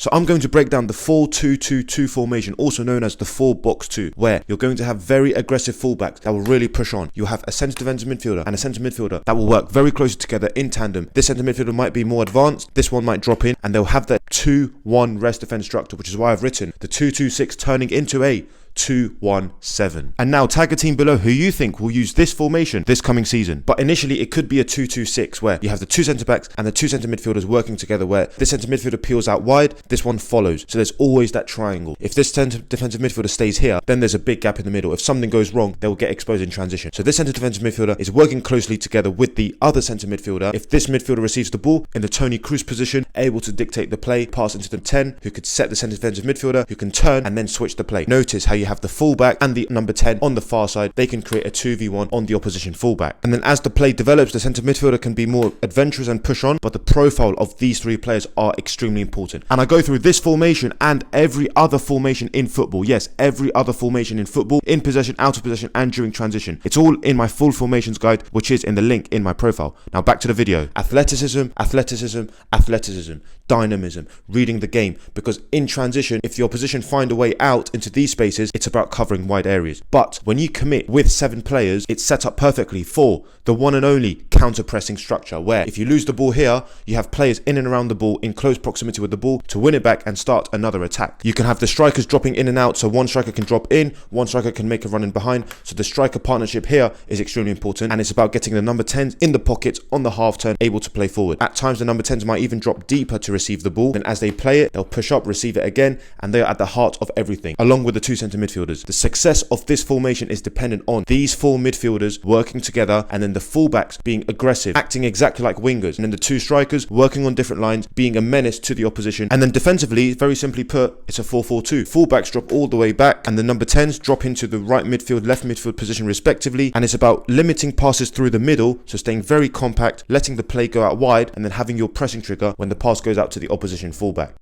So I'm going to break down the 4-2-2-2 formation, also known as the 4-box-2, where you're going to have very aggressive fullbacks that will really push on. You'll have a centre defensive midfielder and a centre midfielder that will work very closely together in tandem. This centre midfielder might be more advanced, this one might drop in, and they'll have that 2-1 rest defence structure, which is why I've written the 2-2-6 turning into a 2-1-7. And now tag a team below who you think will use this formation this coming season. But initially it could be a 2-2-6 where you have the two centre backs and the two centre midfielders working together, where this centre midfielder peels out wide, this one follows. So there's always that triangle. If this centre defensive midfielder stays here, then there's a big gap in the middle. If something goes wrong, they will get exposed in transition. So this centre defensive midfielder is working closely together with the other centre midfielder. If this midfielder receives the ball in the Toni Kroos position, able to dictate the play, pass into the 10, who could set the centre defensive midfielder, who can turn and then switch the play. Notice how you have the fullback and the number 10 on the far side. They can create a 2v1 on the opposition fullback. And then as the play develops, the centre midfielder can be more adventurous and push on, but the profile of these three players are extremely important. And I go through this formation and every other formation in football. Yes, every other formation in football, in possession, out of possession, and during transition. It's all in my full formations guide, which is in the link in my profile. Now back to the video. Athleticism, athleticism, athleticism, dynamism, reading the game, because in transition, if the opposition find a way out into these spaces, it's about covering wide areas. But when you commit with 7 players, it's set up perfectly for the one and only counter-pressing structure, where if you lose the ball here, you have players in and around the ball in close proximity with the ball to win it back and start another attack. You can have the strikers dropping in and out, so one striker can drop in, one striker can make a run in behind. So the striker partnership here is extremely important, and it's about getting the number 10s in the pockets on the half turn, able to play forward. At times the number 10s might even drop deeper to receive the ball, and as they play it, they'll push up, receive it again, and they are at the heart of everything, along with the two centre midfielders. The success of this formation is dependent on these 4 midfielders working together, and then the fullbacks being aggressive, acting exactly like wingers, and then the 2 strikers working on different lines, being a menace to the opposition. And then defensively, very simply put, it's a 4-4-2. Fullbacks drop all the way back, and the number 10s drop into the right midfield, left midfield position respectively, and it's about limiting passes through the middle, so staying very compact, letting the play go out wide, and then having your pressing trigger when the pass goes out to the opposition fullback.